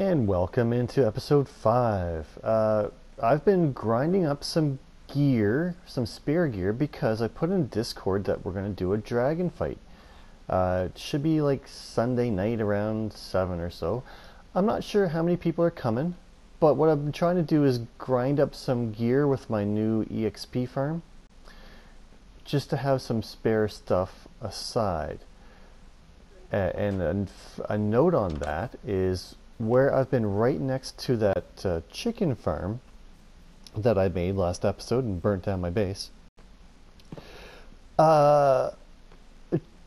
And welcome into episode 5. I've been grinding up some gear, some spare gear, because I put in Discord that we're going to do a dragon fight. It should be like Sunday night around 7 or so. I'm not sure how many people are coming, but what I've been trying to do is grind up some gear with my new EXP farm, just to have some spare stuff aside. And a note on that is where I've been right next to that chicken farm that I made last episode and burnt down my base.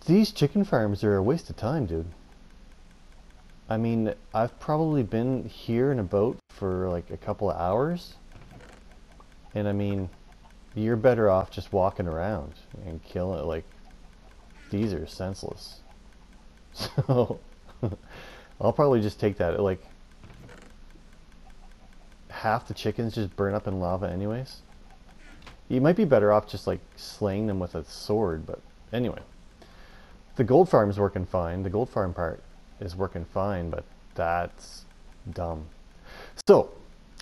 These chicken farms are a waste of time, dude. I mean, I've probably been here and about for like a couple of hours, and I mean, you're better off just walking around and killing it. Like, these are senseless. So I'll probably just take that. Like, half the chickens just burn up in lava anyways. You might be better off just like slaying them with a sword, but anyway. The gold farm is working fine. The gold farm part is working fine, but that's dumb. So,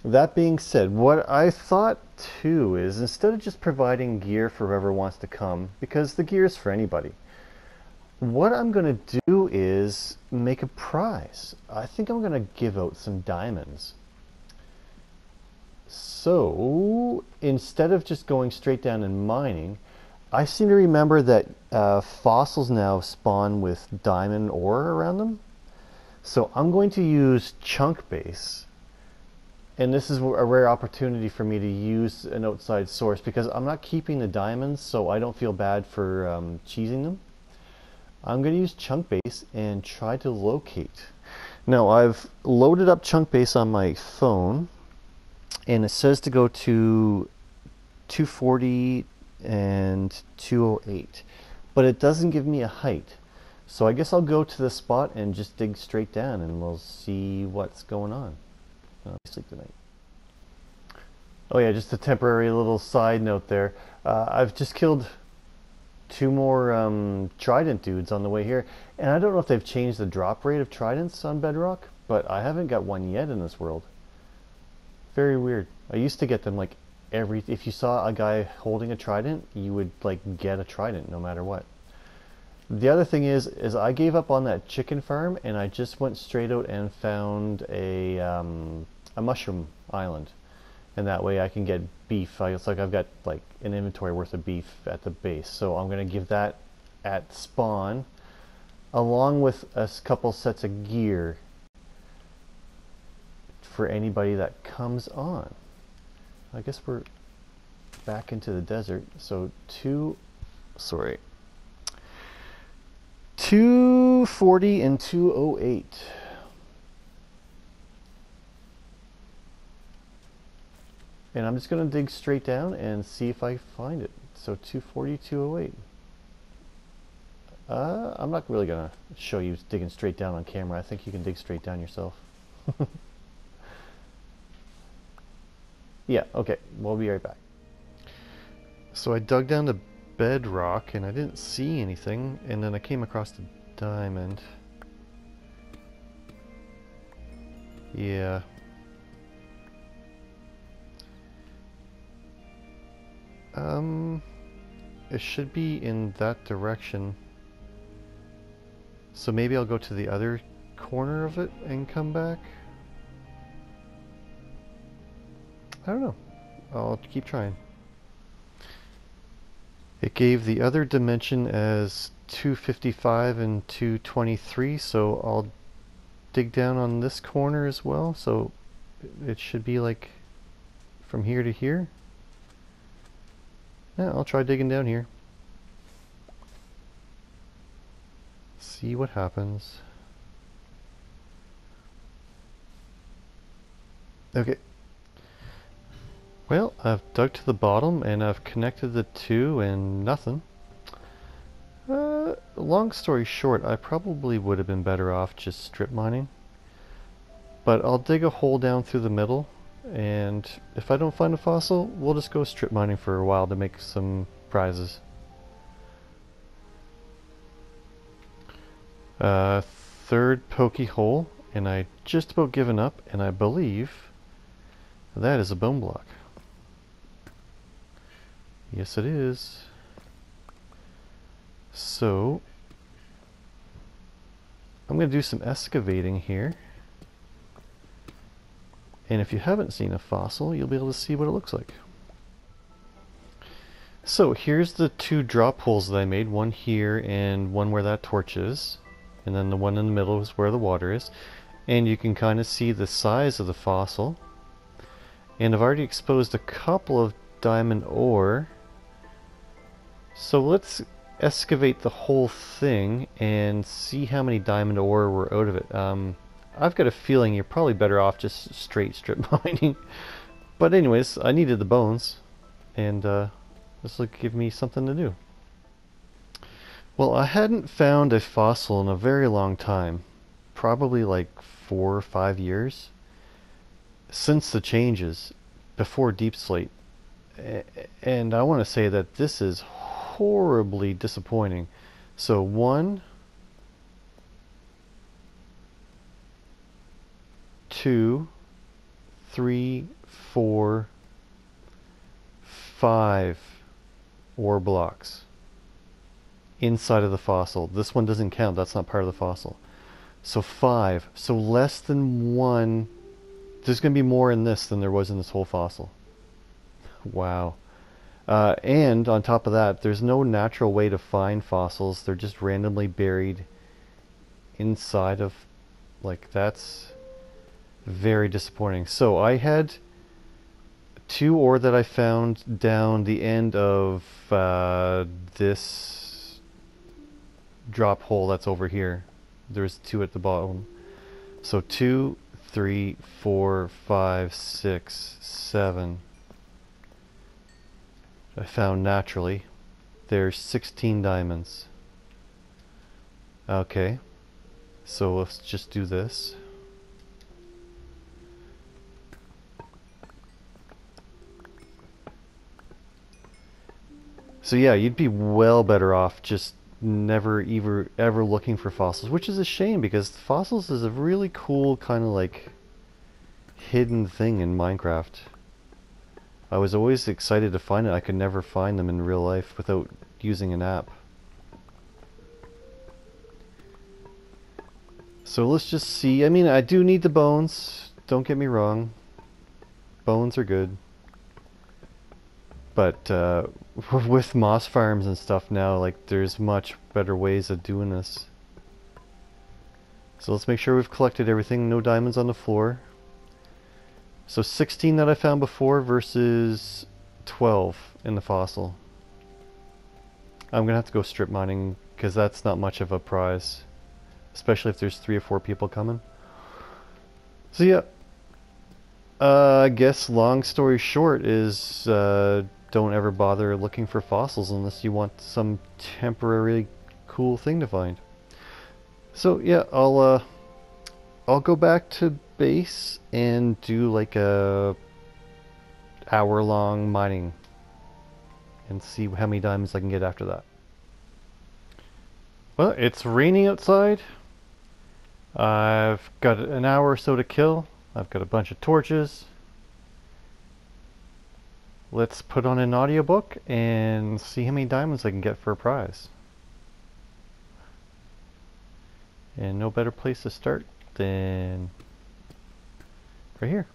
that being said, what I thought too is, instead of just providing gear for whoever wants to come, because the gear is for anybody, what I'm going to do is make a prize. I think I'm going to give out some diamonds. So, instead of just going straight down and mining, I seem to remember that fossils now spawn with diamond ore around them. So I'm going to use chunk base. And this is a rare opportunity for me to use an outside source, because I'm not keeping the diamonds, so I don't feel bad for cheesing them. I'm going to use chunk base and try to locate. Now, I've loaded up chunk base on my phone, and it says to go to 240 and 208, but it doesn't give me a height. So I guess I'll go to the spot and just dig straight down, and we'll see what's going on. Sleep tonight. Oh yeah, just a temporary little side note there. I've just killed 2 more trident dudes on the way here, and I don't know if they've changed the drop rate of tridents on Bedrock, but I haven't got one yet in this world. Very weird. I used to get them like if you saw a guy holding a trident, you would like get a trident no matter what. The other thing is I gave up on that chicken farm, and I just went straight out and found a mushroom island, and that way I can get beef. It's like I've got like an inventory worth of beef at the base, so I'm gonna give that at spawn along with a couple sets of gear for anybody that comes on. I guess we're back into the desert. So 240 and 208. And I'm just going to dig straight down and see if I find it. So 240, 208. I'm not really going to show you digging straight down on camera. I think you can dig straight down yourself. Yeah, okay, we'll be right back. So I dug down to bedrock and I didn't see anything, and then I came across the diamond. Yeah. It should be in that direction. So maybe I'll go to the other corner of it and come back. I don't know. I'll keep trying. It gave the other dimension as 255 and 223, so I'll dig down on this corner as well. So it should be like from here to here. Yeah, I'll try digging down here. See what happens. Okay. Well, I've dug to the bottom and I've connected the 2 and nothing. Long story short, I probably would have been better off just strip mining. But I'll dig a hole down through the middle, and if I don't find a fossil, we'll just go strip mining for a while to make some prizes. Third pokey hole. and I just about given up, and I believe that is a bone block. Yes, it is. So I'm going to do some excavating here. And if you haven't seen a fossil, you'll be able to see what it looks like. So here's the two drop holes that I made, one here and one where that torch is. And then the one in the middle is where the water is. And you can kind of see the size of the fossil. And I've already exposed a couple of diamond ore. So let's excavate the whole thing and see how many diamond ore were out of it. I've got a feeling you're probably better off just straight strip mining. But anyways, I needed the bones, and this will give me something to do. Well, I hadn't found a fossil in a very long time, probably like 4 or 5 years, since the changes before Deep Slate. And I want to say that this is horribly disappointing. So 1, 2, 3, 4, 5 ore blocks inside of the fossil. This one doesn't count, that's not part of the fossil. So 5, so less than 1. There's going to be more in this than there was in this whole fossil. Wow. And on top of that, there's no natural way to find fossils. They're just randomly buried inside of, like, that's very disappointing. So I had 2 ore that I found down the end of this drop hole that's over here. There's 2 at the bottom. So 2, 3, 4, 5, 6, 7. I found naturally. There's 16 diamonds. Okay, so let's just do this. So yeah, you'd be well better off just never ever looking for fossils, which is a shame because fossils is a really cool kind of like hidden thing in Minecraft. I was always excited to find it. I could never find them in real life without using an app. So let's just see. I mean, I do need the bones. Don't get me wrong. Bones are good. But with moss farms and stuff now, like, there's much better ways of doing this. So let's make sure we've collected everything. No diamonds on the floor. So 16 that I found before versus 12 in the fossil. I'm gonna have to go strip mining because that's not much of a prize, especially if there's 3 or 4 people coming. So yeah, I guess long story short is don't ever bother looking for fossils unless you want some temporary cool thing to find. So yeah, I'll go back to base and do like a hour-long mining and see how many diamonds I can get after that. Well, it's raining outside. I've got an hour or so to kill. I've got a bunch of torches. Let's put on an audiobook and see how many diamonds I can get for a prize. And no better place to start than right here.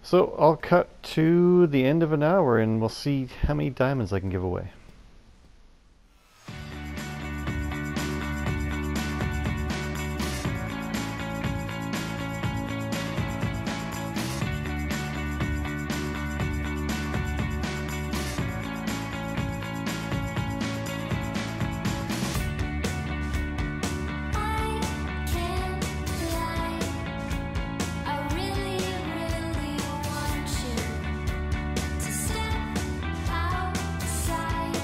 So I'll cut to the end of an hour and we'll see how many diamonds I can give away. Outside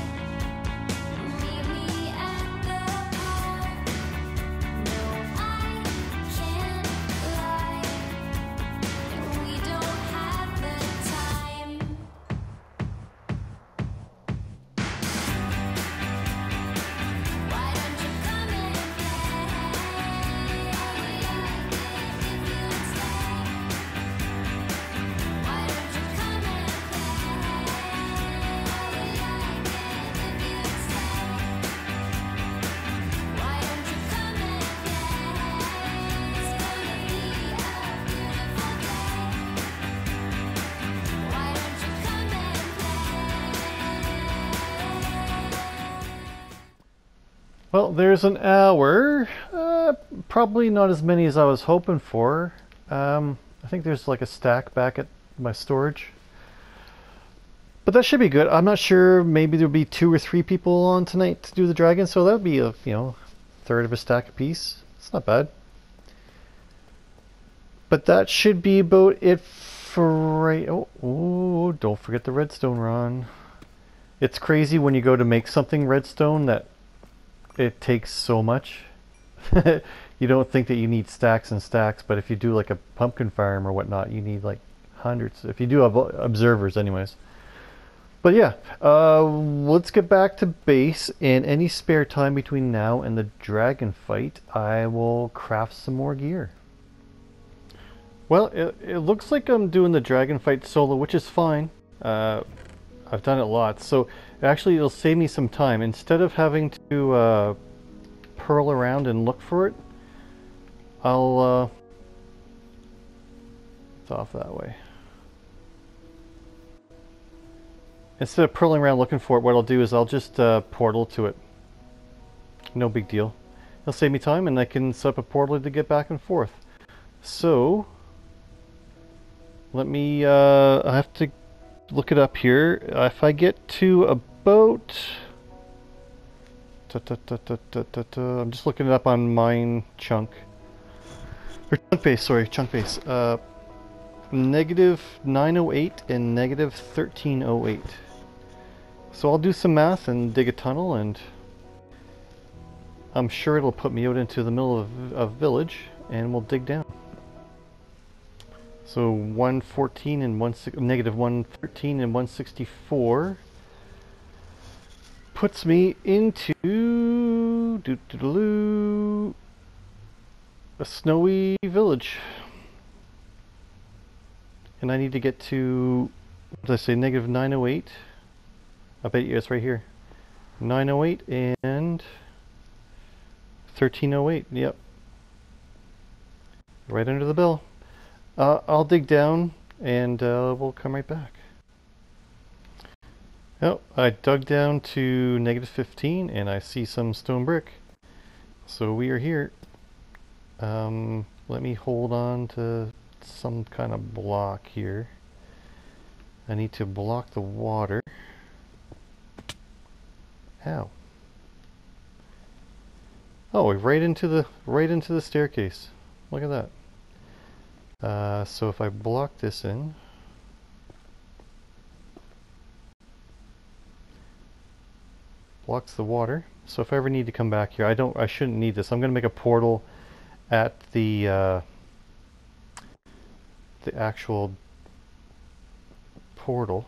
Well, there's an hour. Probably not as many as I was hoping for. I think there's like a stack back at my storage. But that should be good. I'm not sure. Maybe there'll be 2 or 3 people on tonight to do the dragon, so that would be a third of a stack apiece. It's not bad. But that should be about it for right. Oh, don't forget the redstone run. It's crazy when you go to make something redstone that it takes so much. You don't think that you need stacks and stacks, but if you do like a pumpkin farm or whatnot, you need like hundreds. If you do have observers, anyways. But yeah, let's get back to base. In any spare time between now and the dragon fight, I will craft some more gear. Well, it looks like I'm doing the dragon fight solo, which is fine. I've done it lots, so actually it'll save me some time. Instead of having to pearl around and look for it, I'll it's off that way. Instead of purling around looking for it, what I'll do is I'll just portal to it. No big deal. It'll save me time, and I can set up a portal to get back and forth. So let me I have to look it up here. If I get to about I'm just looking it up on mine chunk. Or chunk base, sorry, chunk base. Negative 908 and negative 1308. So I'll do some math and dig a tunnel, and I'm sure it'll put me out into the middle of village, and we'll dig down. So 114 and negative 113 and 164 puts me into a snowy village. And I need to get to, what did I say, negative 908. I bet you it's right here. 908 and 1308. Yep. Right under the bell. I'll dig down and we'll come right back. Oh, I dug down to negative 15 and I see some stone brick. So we are here. Let me hold on to some kind of block here. I need to block the water. Ow. Oh, right into the staircase. Look at that. So if I block this in, blocks the water. So if I ever need to come back here, I shouldn't need this. I'm going to make a portal at the actual portal.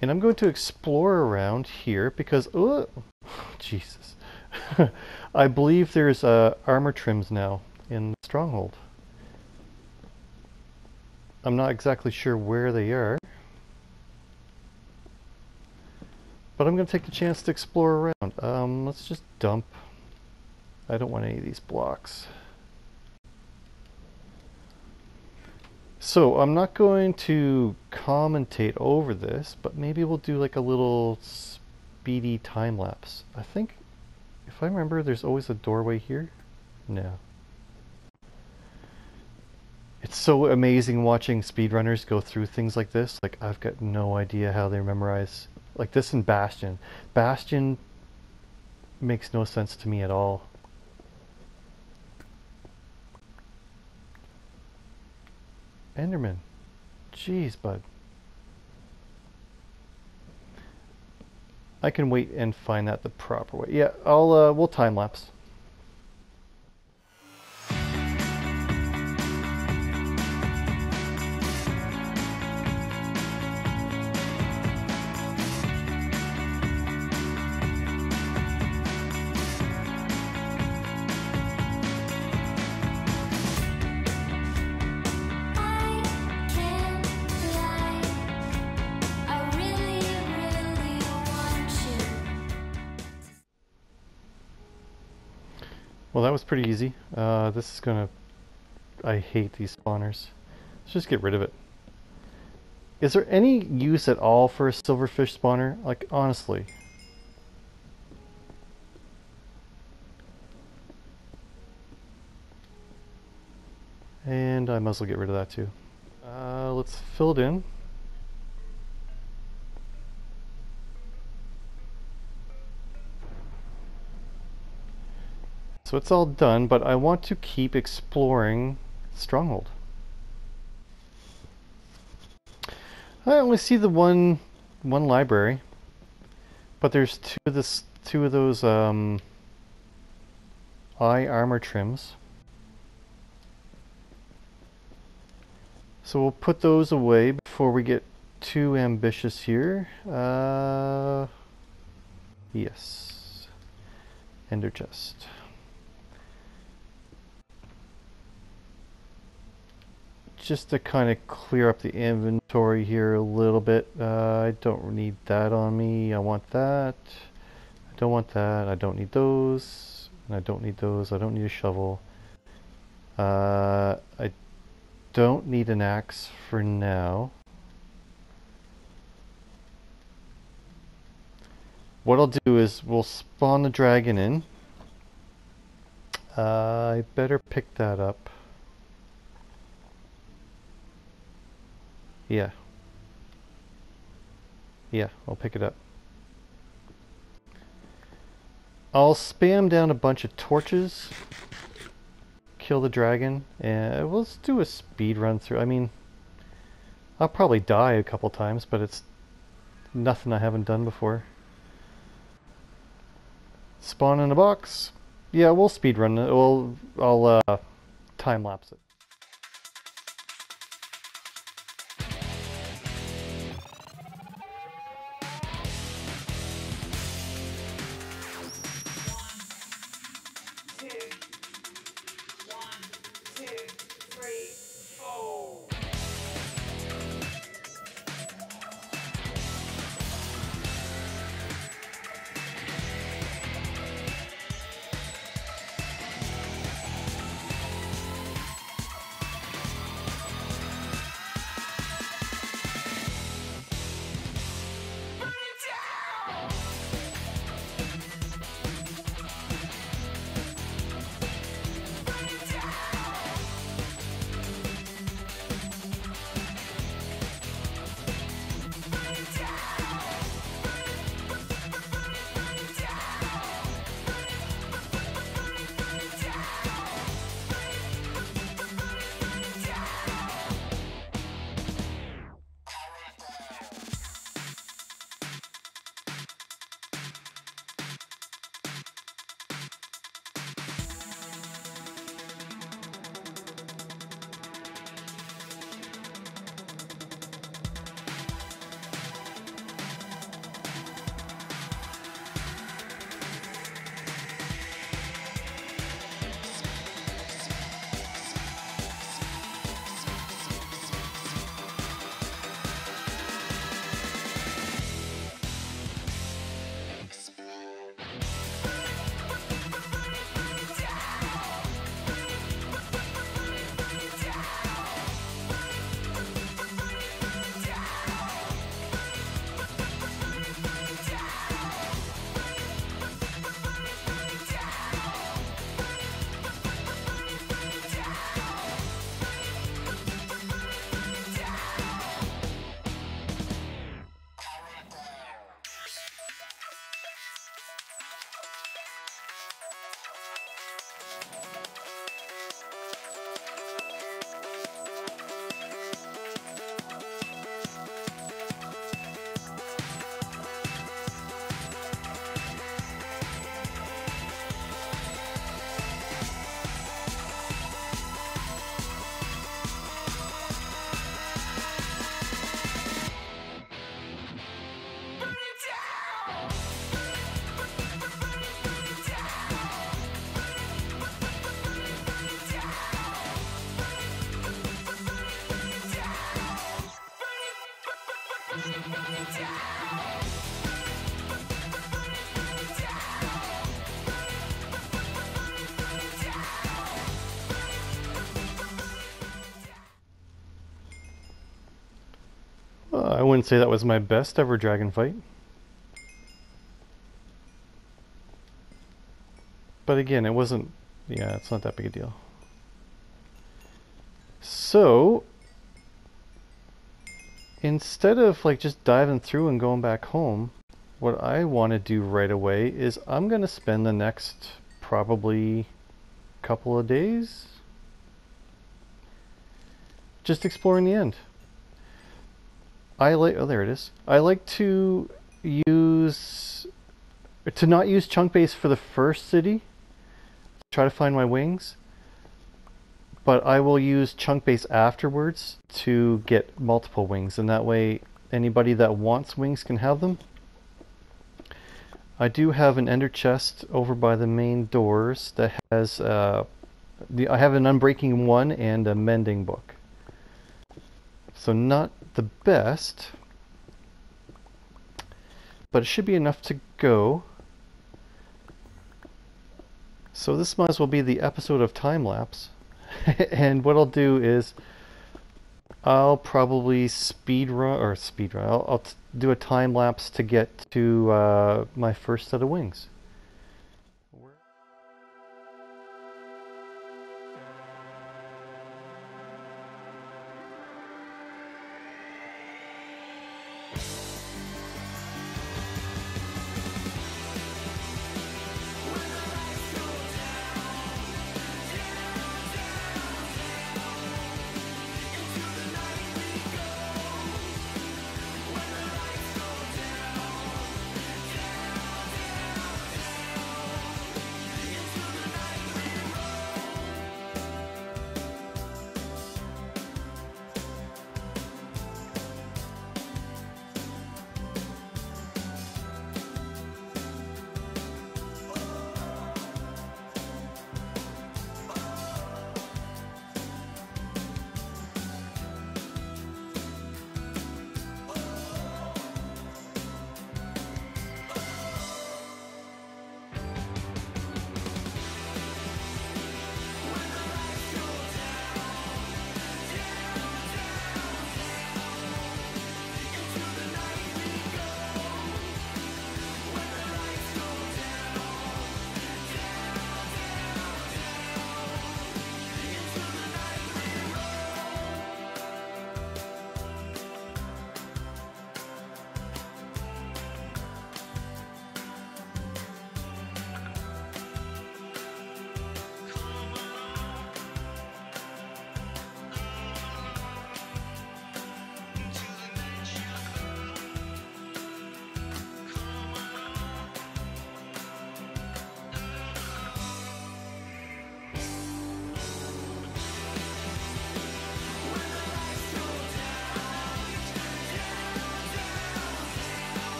And I'm going to explore around here because, oh, Jesus. I believe there's armor trims now in the stronghold. I'm not exactly sure where they are, but I'm going to take the chance to explore around. Let's just dump. I don't want any of these blocks. So I'm not going to commentate over this, but maybe we'll do like a little speedy time lapse. I think, if I remember, there's always a doorway here. No. It's so amazing watching speedrunners go through things like this. Like, I've got no idea how they memorize. Like this in Bastion. Bastion makes no sense to me at all. Enderman. Jeez, bud. I can wait and find that the proper way. Yeah, we'll time lapse. Well, that was pretty easy. This is gonna... I hate these spawners. Let's just get rid of it. Is there any use at all for a silverfish spawner? Like, honestly. And I might as well get rid of that too. Let's fill it in. So it's all done, but I want to keep exploring Stronghold. I only see the one library, but there's two of those eye armor trims. So we'll put those away before we get too ambitious here. Yes. Ender chest. Just to kind of clear up the inventory here a little bit. I don't need that on me. I want that. I don't want that. I don't need those. And I don't need those. I don't need a shovel. I don't need an axe for now. What I'll do is we'll spawn the dragon in. I better pick that up. Yeah. Yeah, I'll pick it up. I'll spam down a bunch of torches, kill the dragon, and let's do a speed run through. I mean, I'll probably die a couple times, but it's nothing I haven't done before. Spawn in a box. Yeah, we'll speed run it. I'll time lapse it. I wouldn't say that was my best ever dragon fight. But again, it wasn't, yeah, it's not that big a deal. So instead of like just diving through and going back home, what I want to do right away is I'm going to spend the next probably couple of days just exploring the end. Oh, there it is. I like to not use chunk base for the first city, try to find my wings, but I will use chunk base afterwards to get multiple wings, and that way anybody that wants wings can have them. I do have an ender chest over by the main doors that has I have an unbreaking 1 and a mending book. So not the best, but it should be enough to go. So this might as well be the episode of time lapse. And what I'll do is I'll probably I'll do a time lapse to get to my first set of wings.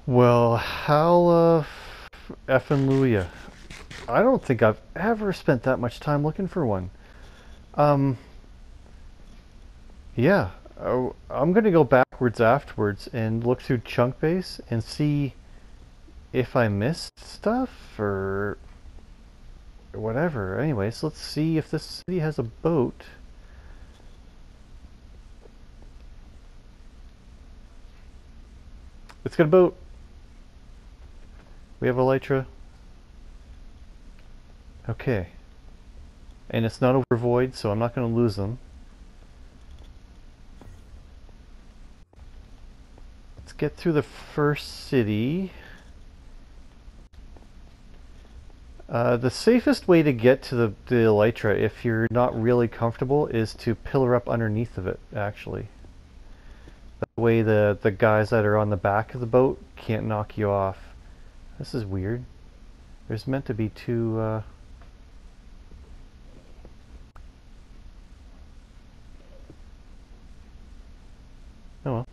Well, hallelujah. I don't think I've ever spent that much time looking for one. Um, yeah, I'm gonna go backwards afterwards and look through chunk base and see if I missed stuff or whatever. Anyways, let's see if this city has a boat. It's got a boat. We have Elytra. Okay. and it's not over void, so I'm not going to lose them. Let's get through the first city. The safest way to get to the elytra, if you're not really comfortable, is to pillar up underneath of it, actually. That way the guys that are on the back of the boat can't knock you off. This is weird. There's meant to be two... Oh well.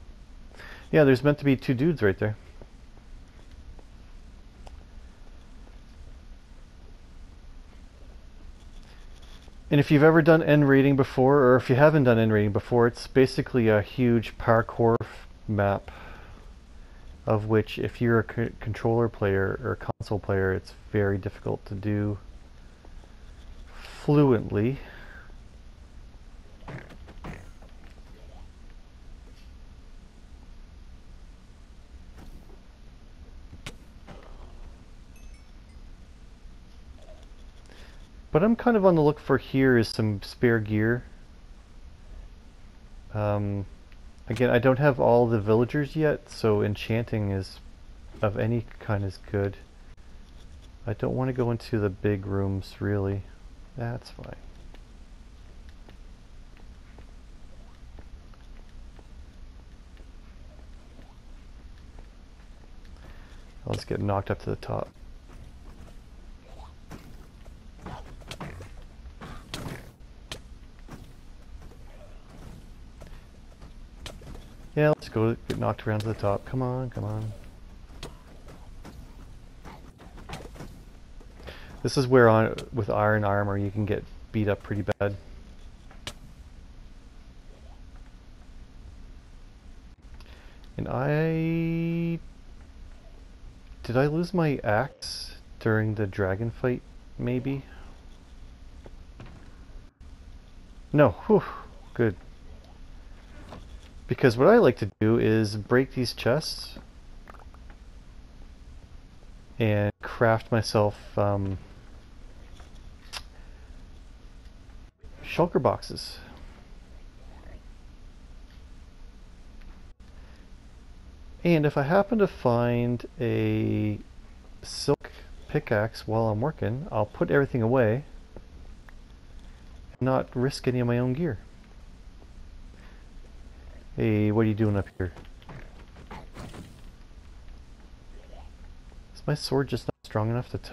Yeah, there's meant to be two dudes right there. And if you've ever done end raiding before, or if you haven't done end raiding before, it's basically a huge parkour map, of which if you're a controller player or console player, it's very difficult to do fluently. But I'm kind of on the look for here is some spare gear. Again, I don't have all the villagers yet, so enchanting is of any kind is good. I don't want to go into the big rooms, really. That's fine. I'll just get knocked up to the top. Yeah, let's go get knocked around to the top. Come on, come on. This is where with iron armor you can get beat up pretty bad. And did I lose my axe during the dragon fight, maybe? No, whew, good. Because what I like to do is break these chests and craft myself shulker boxes. And if I happen to find a silk pickaxe while I'm working, I'll put everything away and not risk any of my own gear. Hey, what are you doing up here? Is my sword just not strong enough that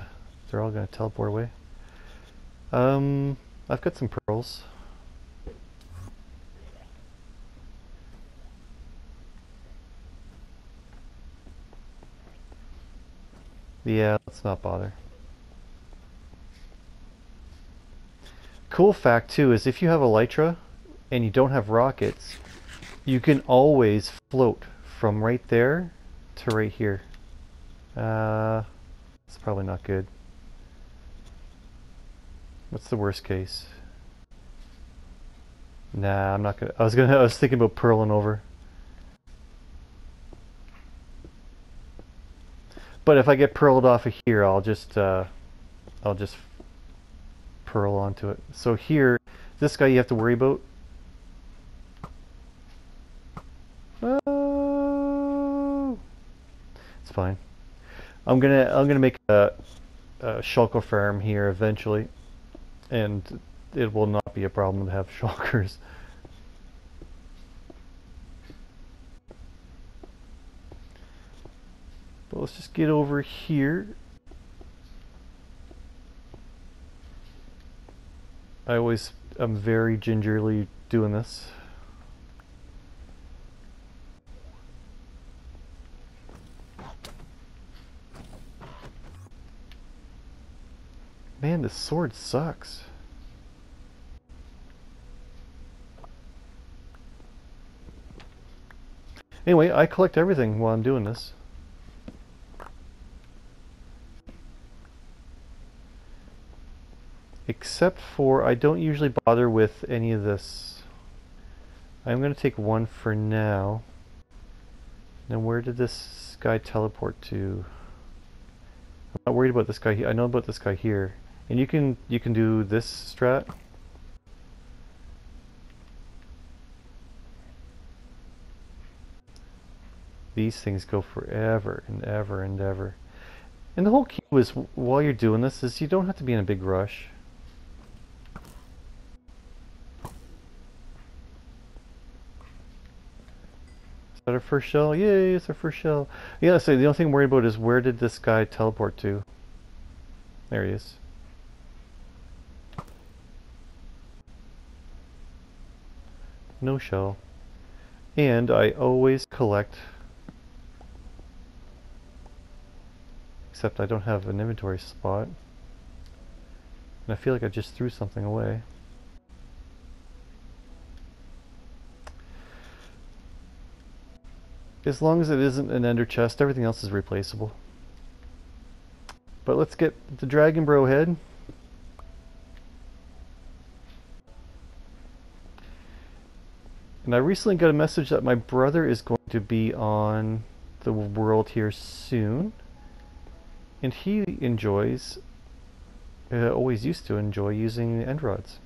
they're all going to teleport away? I've got some pearls. Yeah, let's not bother. Cool fact too is if you have elytra and you don't have rockets, you can always float from right there to right here. It's probably not good. What's the worst case? Nah, I'm not gonna. I was thinking about pearling over. But if I get pearled off of here, I'll just pearl onto it. So here, this guy you have to worry about. Oh, it's fine. I'm gonna make a shulker farm here eventually, and it will not be a problem to have shulkers. But let's just get over here. I'm very gingerly doing this. Man, this sword sucks. Anyway, I collect everything while I'm doing this. Except for, I don't usually bother with any of this. I'm going to take one for now. Now where did this guy teleport to? I'm not worried about this guy here. I know about this guy here. And you can do this strat. These things go forever and ever and ever. And the whole key is, while you're doing this, is you don't have to be in a big rush. Is that our first shell? Yay, it's our first shell. Yeah, so the only thing I'm worried about is, where did this guy teleport to? There he is. No shell. And I always collect, except I don't have an inventory spot. And I feel like I just threw something away. As long as it isn't an ender chest, everything else is replaceable. But let's get the Dragon Bro head. And I recently got a message that my brother is going to be on the world here soon. And he enjoys, always used to enjoy, using end rods.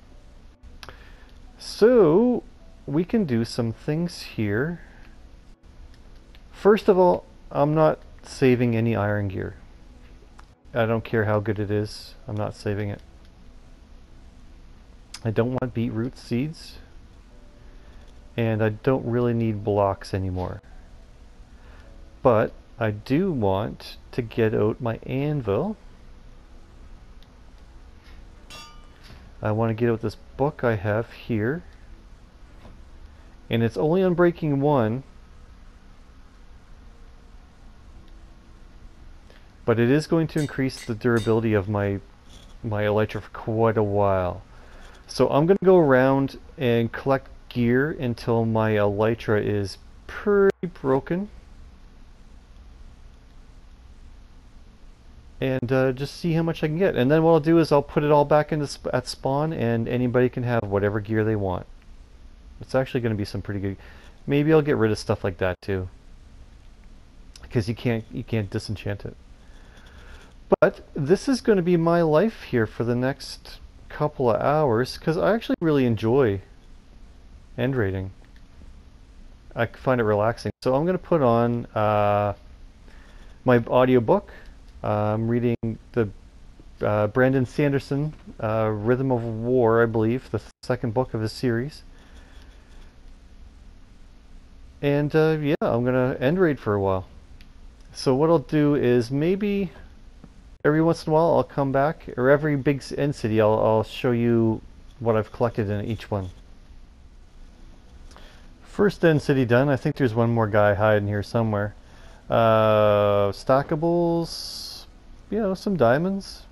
So we can do some things here. First of all, I'm not saving any iron gear. I don't care how good it is, I'm not saving it. I don't want beetroot seeds. And I don't really need blocks anymore. But I do want to get out my anvil. I want to get out this book I have here. And it's only on breaking 1. But it is going to increase the durability of my elytra for quite a while. So I'm going to go around and collect gear until my elytra is pretty broken. And just see how much I can get. And then what I'll do is I'll put it all back into at spawn, and anybody can have whatever gear they want. It's actually going to be some pretty good. Maybe I'll get rid of stuff like that too, because you can't disenchant it. But this is going to be my life here for the next couple of hours, because I actually really enjoy end raiding. I find it relaxing. So I'm going to put on my audiobook. I'm reading the Brandon Sanderson Rhythm of War, I believe, the second book of his series. And yeah, I'm going to end raid for a while. So what I'll do is, maybe every once in a while I'll come back, or every big end city I'll show you what I've collected in each one. First end city done. I think there's one more guy hiding here somewhere. Stackables, you know, some diamonds.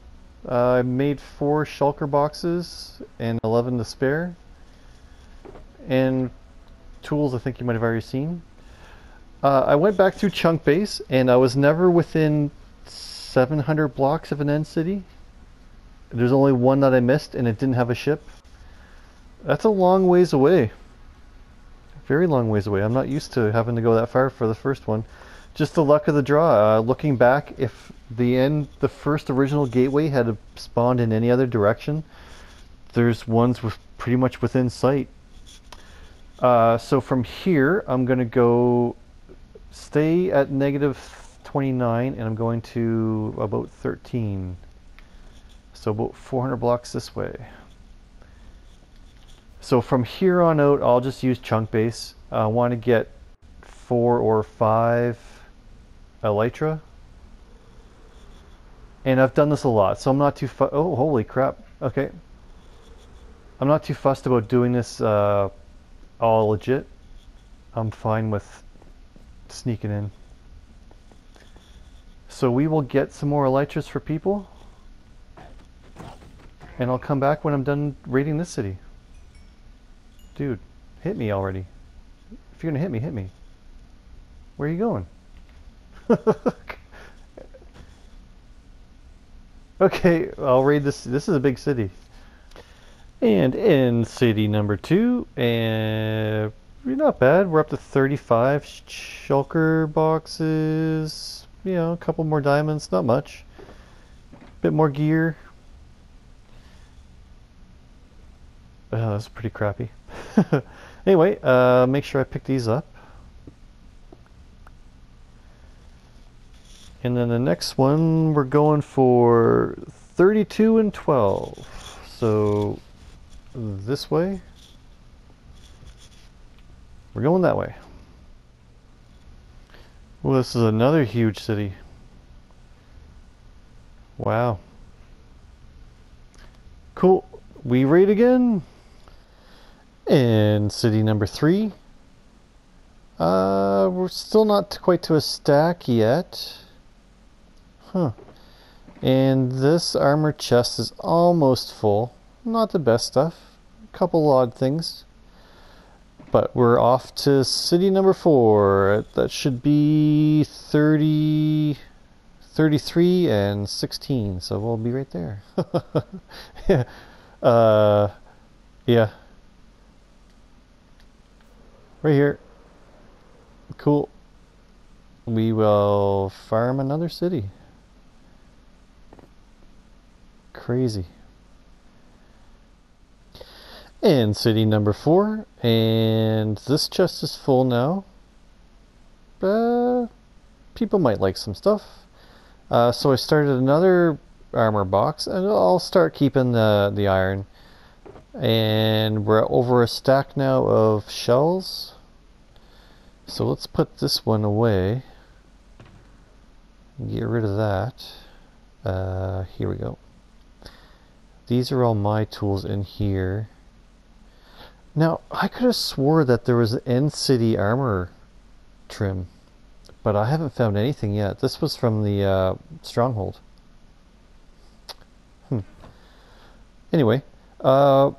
I made 4 shulker boxes and 11 to spare. And tools I think you might have already seen. I went back through Chunk Base, and I was never within 700 blocks of an end city. There's only one that I missed, and it didn't have a ship. That's a long ways away. Very long ways away. I'm not used to having to go that far for the first one. Just the luck of the draw. Looking back, if the first original gateway had spawned in any other direction, there's ones with pretty much within sight. So from here, I'm going to go stay at -29, and I'm going to about 13. So about 400 blocks this way. So from here on out, I'll just use Chunk Base. I want to get 4 or 5 elytra. And I've done this a lot, so I'm not too oh, holy crap. Okay. I'm not too fussed about doing this all legit. I'm fine with sneaking in. So we will get some more elytras for people. And I'll come back when I'm done raiding this city. Dude, hit me already. If you're gonna hit me, hit me. Where are you going? Okay, I'll raid this. This is a big city. And in city number 2, and not bad. We're up to 35 shulker boxes. You know, a couple more diamonds, not much. Bit more gear. That's pretty crappy. Anyway, make sure I pick these up. And then the next one, we're going for 32 and 12. So this way. We're going that way. Well, this is another huge city. Wow. Cool. We raid again. And city number 3. We're still not quite to a stack yet. Huh. And this armor chest is almost full. Not the best stuff. A couple odd things. But we're off to city number 4. That should be 30, 33, and 16. So we'll be right there. Yeah. Yeah. Right here. Cool. We will farm another city. Crazy. And city number 4, and this chest is full now. People might like some stuff. So I started another armor box, and I'll start keeping the iron. And we're over a stack now of shells. So let's put this one away. Get rid of that. Here we go. These are all my tools in here. Now, I could have swore that there was an end city armor trim, but I haven't found anything yet. This was from the stronghold. Anyway, the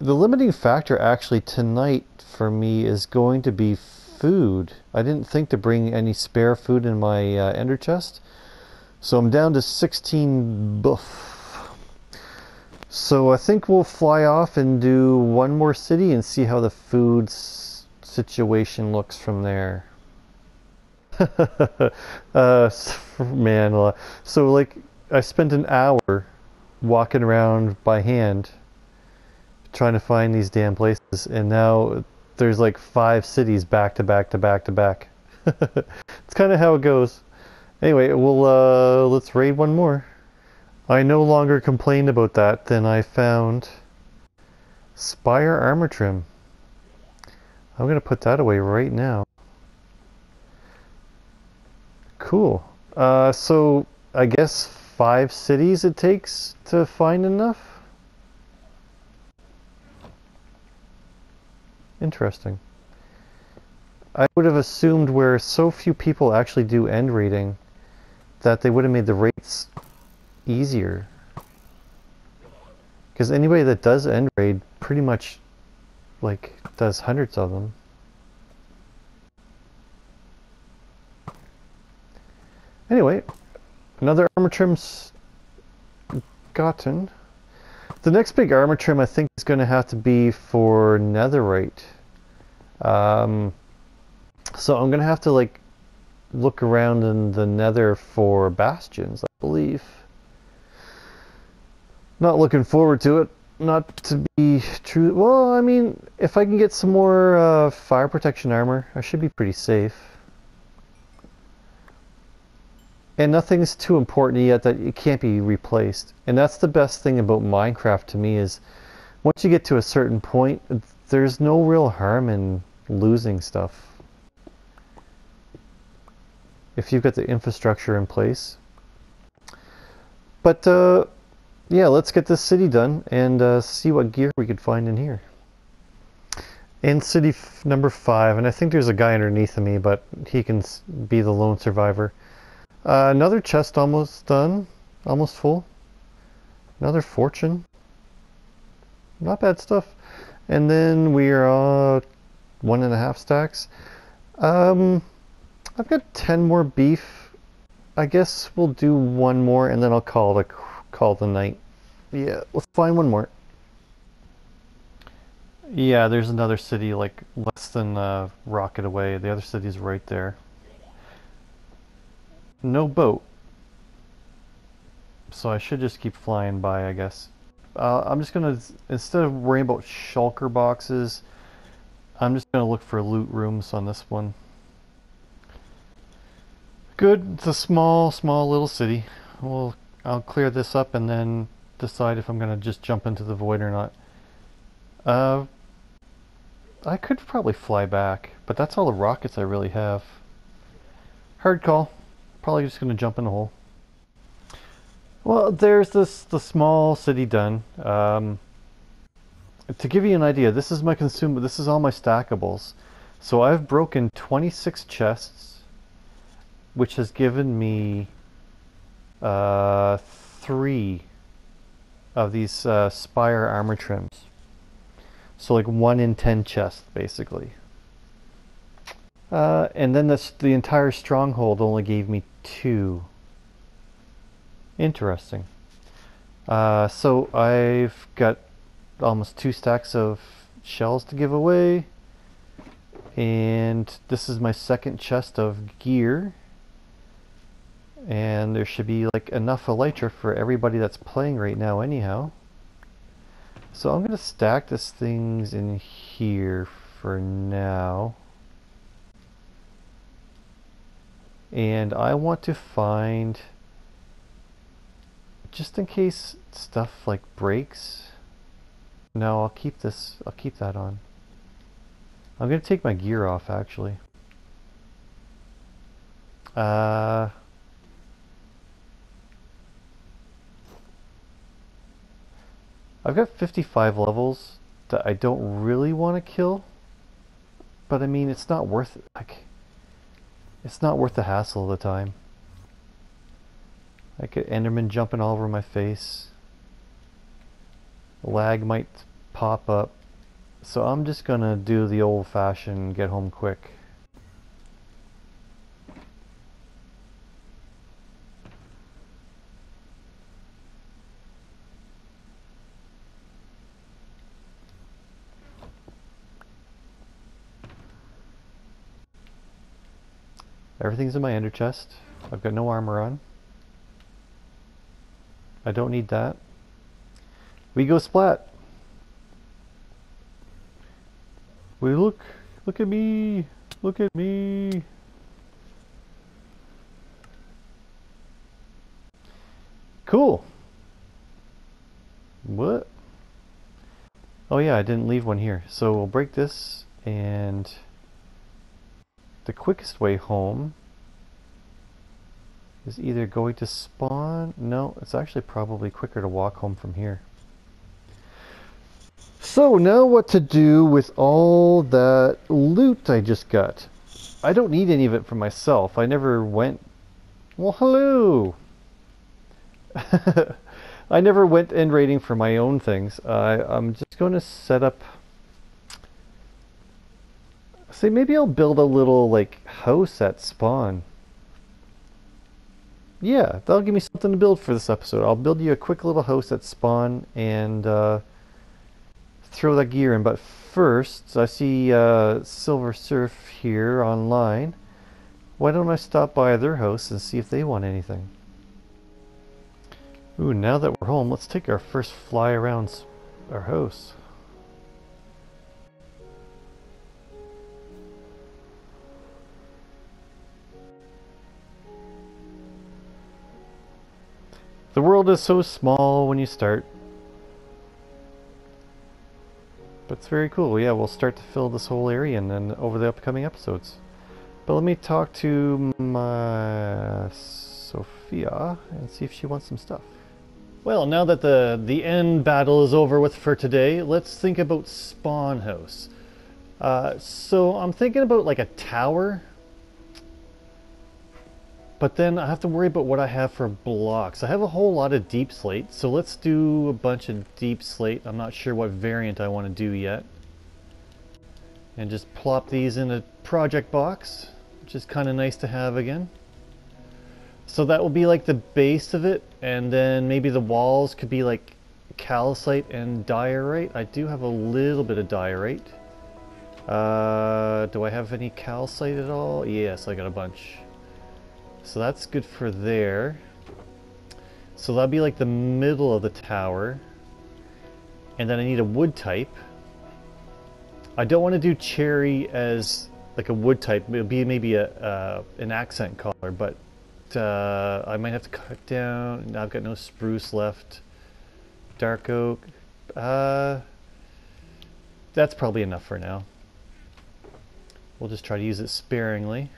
limiting factor actually tonight for me is going to be food. I didn't think to bring any spare food in my ender chest, so I'm down to 16 buff. So I think we'll fly off and do one more city and see how the food situation looks from there. Man, so like I spent an hour walking around by hand trying to find these damn places, and now there's like 5 cities back to back to back to back. It's kind of how it goes. Anyway, we'll let's raid one more. I no longer complained about that. Then I found Spire armor trim. I'm gonna put that away right now. Cool. So I guess 5 cities it takes to find enough. Interesting. I would have assumed where so few people actually do end raiding that they would have made the rates easier. Because anybody that does end raid pretty much like does hundreds of them. Anyway, another armor trim's gotten. The next big armor trim I think is going to have to be for netherite. So I'm going to have to like look around in the nether for bastions, I believe. Not looking forward to it. Not to be true. Well, I mean, if I can get some more fire protection armor, I should be pretty safe. And nothing's too important yet that it can't be replaced. And that's the best thing about Minecraft to me is once you get to a certain point, there's no real harm in losing stuff. If you've got the infrastructure in place. But yeah, let's get this city done and see what gear we could find in here. In city number 5, and I think there's a guy underneath of me, but he can be the lone survivor. Another chest almost done, almost full. Another fortune. Not bad stuff. And then we are 1.5 stacks. I've got 10 more beef. I guess we'll do one more and then I'll call the night. Yeah, let's find one more. Yeah, there's another city like less than a rocket away. The other city's right there. No boat. So I should just keep flying by, I guess. I'm just gonna, instead of worrying about shulker boxes, I'm just gonna look for loot rooms on this one. Good, it's a small little city. I'll clear this up and then decide if I'm gonna just jump into the void or not. I could probably fly back, but that's all the rockets I really have. Hard call. Probably just gonna jump in the hole. Well, there's the small city done. To give you an idea, this is my this is all my stackables. So I've broken 26 chests, which has given me 3 of these Spire armor trims. So like 1 in 10 chests, basically. And then the entire stronghold only gave me 2. Interesting. So I've got almost 2 stacks of shells to give away. And this is my second chest of gear. And there should be like enough elytra for everybody that's playing right now anyhow. So I'm going to stack these things in here for now. And I want to find, just in case stuff like breaks. No, I'll keep that on. I'm going to take my gear off actually. I've got 55 levels that I don't really want to kill, but I mean it's not worth it. Like, it's not worth the hassle of the time. I get Enderman jumping all over my face. Lag might pop up, so I'm just gonna do the old-fashioned get home quick. Everything's in my ender chest. I've got no armor on. I don't need that. We go splat. We look at me. Look at me. Cool. What? Oh yeah, I didn't leave one here. So we'll break this, and the quickest way home is either going to spawn. No, it's actually probably quicker to walk home from here. So now what to do with all that loot I just got? I don't need any of it for myself. I never went... Well, hello! I never went end raiding for my own things. I'm just going to set up... See, maybe I'll build a little, like, house at spawn. Yeah, that'll give me something to build for this episode. I'll build you a quick little house at spawn and throw that gear in. But first, I see Silver Surf here online. Why don't I stop by their house and see if they want anything? Ooh, now that we're home, let's take our first fly around our house. The world is so small when you start. But it's very cool. Yeah, we'll start to fill this whole area and then over the upcoming episodes. But let me talk to my Sophia and see if she wants some stuff. Well, now that the end battle is over with for today, let's think about spawn house. So I'm thinking about like a tower. But then I have to worry about what I have for blocks. I have a whole lot of deep slate, so let's do a bunch of deep slate. I'm not sure what variant I want to do yet. And just plop these in a project box, which is kind of nice to have again. So that will be like the base of it, and then maybe the walls could be like calcite and diorite. I do have a little bit of diorite. Do I have any calcite at all? Yes, I got a bunch. So that's good for there. So that'll be like the middle of the tower. And then I need a wood type. I don't want to do cherry as like a wood type. It'll be maybe an accent color, but I might have to cut down. Now I've got no spruce left. Dark oak. That's probably enough for now. We'll just try to use it sparingly.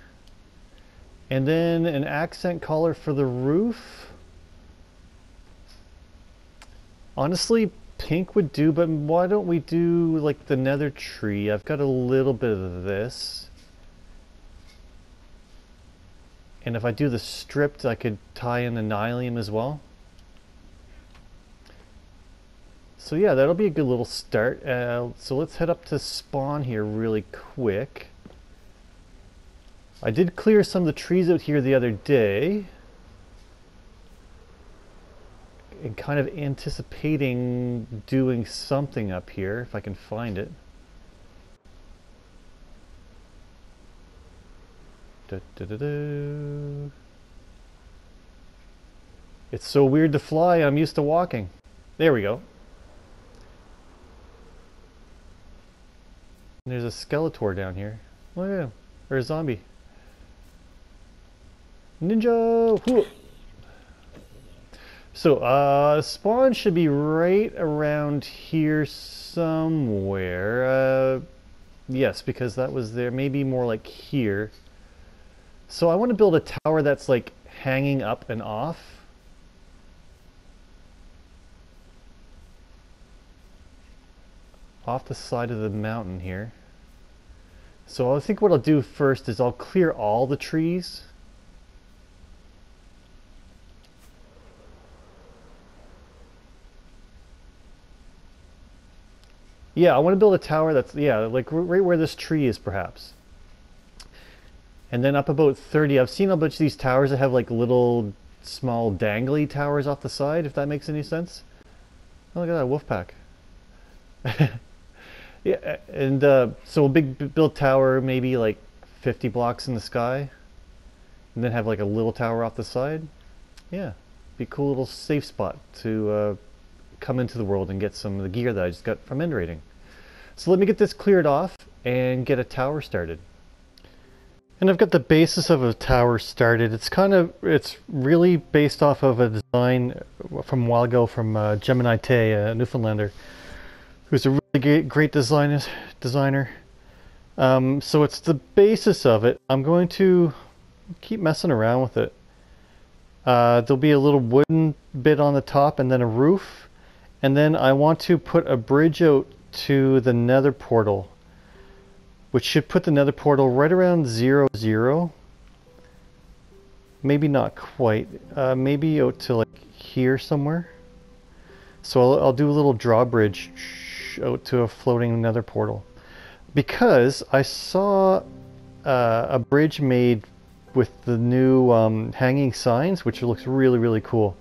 And then an accent color for the roof. Honestly, pink would do, but why don't we do like the nether tree? I've got a little bit of this. And if I do the stripped, I could tie in the nylium as well. So yeah, that'll be a good little start. So let's head up to spawn here really quick. I did clear some of the trees out here the other day. And kind of anticipating doing something up here, if I can find it. It's so weird to fly, I'm used to walking. There we go. There's a Skeletor down here. Oh yeah, or a zombie. Ninja! Whoa. So, spawn should be right around here somewhere. Yes, because that was there. Maybe more like here. So I want to build a tower that's like hanging up and off. Off the side of the mountain here. So I think what I'll do first is I'll clear all the trees. Yeah, I want to build a tower that's, yeah, like right where this tree is perhaps. And then up about 30, I've seen a bunch of these towers that have like little small dangly towers off the side, if that makes any sense. Oh, look at that wolf pack. Yeah, and so a big build tower, maybe like 50 blocks in the sky. And then have like a little tower off the side. Yeah, be a cool little safe spot to come into the world and get some of the gear that I just got from end raiding. So let me get this cleared off and get a tower started. And I've got the basis of a tower started. It's really based off of a design from a while ago from Gemini Tay, a Newfoundlander, who's a really great designer. So it's the basis of it. I'm going to keep messing around with it. There'll be a little wooden bit on the top and then a roof. And then I want to put a bridge out to the nether portal, which should put the nether portal right around 0, 0. Maybe not quite. Maybe out to like here somewhere. So I'll do a little drawbridge out to a floating nether portal. Because I saw a bridge made with the new hanging signs, which looks really, really cool.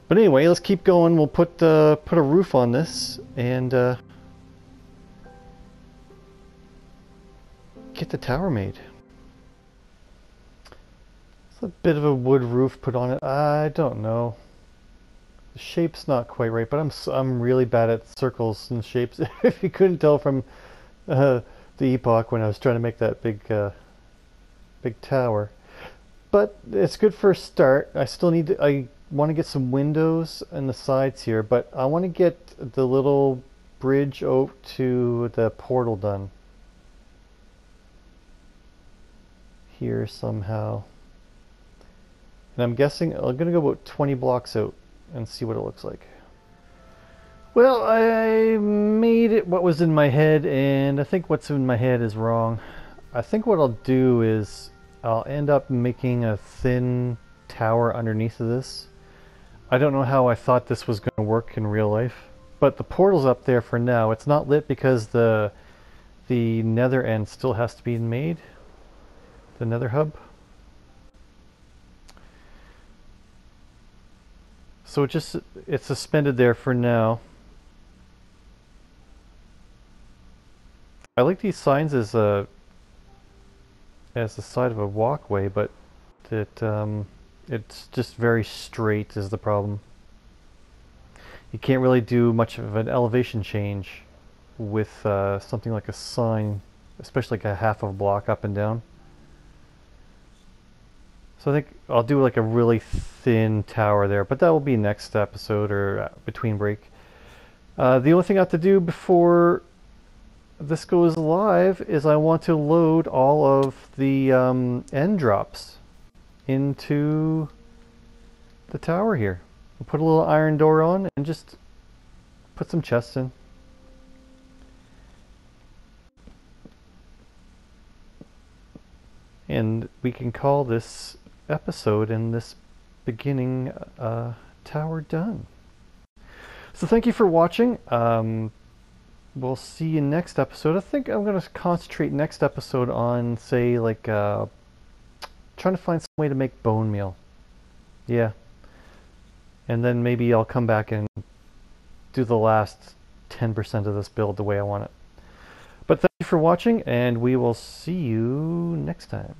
But anyway, let's keep going. We'll put a roof on this and get the tower made. It's a bit of a wood roof put on it. I don't know. The shape's not quite right, but I'm really bad at circles and shapes. If you couldn't tell from the epoch when I was trying to make that big tower. But it's good for a start. I want to get some windows in the sides here, but I want to get the little bridge out to the portal done here somehow. And I'm guessing I'm going to go about 20 blocks out and see what it looks like. Well, I made it what was in my head, and I think what's in my head is wrong. I think what I'll do is I'll end up making a thin tower underneath of this. I don't know how I thought this was going to work in real life, but the portal's up there for now. It's not lit because the nether end still has to be made, the nether hub. So it's suspended there for now. I like these signs as the side of a walkway, but it's just very straight is the problem. You can't really do much of an elevation change with something like a sign, especially like a half of a block up and down. So I think I'll do like a really thin tower there, but that will be next episode or between break. The only thing I have to do before this goes live is I want to load all of the end drops into the tower here. We'll put a little iron door on and just put some chests in. And we can call this episode and this beginning tower done. So thank you for watching. We'll see you next episode. I think I'm going to concentrate next episode on, say, like trying to find some way to make bone meal. Yeah. And then maybe I'll come back and do the last 10% of this build the way I want it. But thank you for watching, and we will see you next time.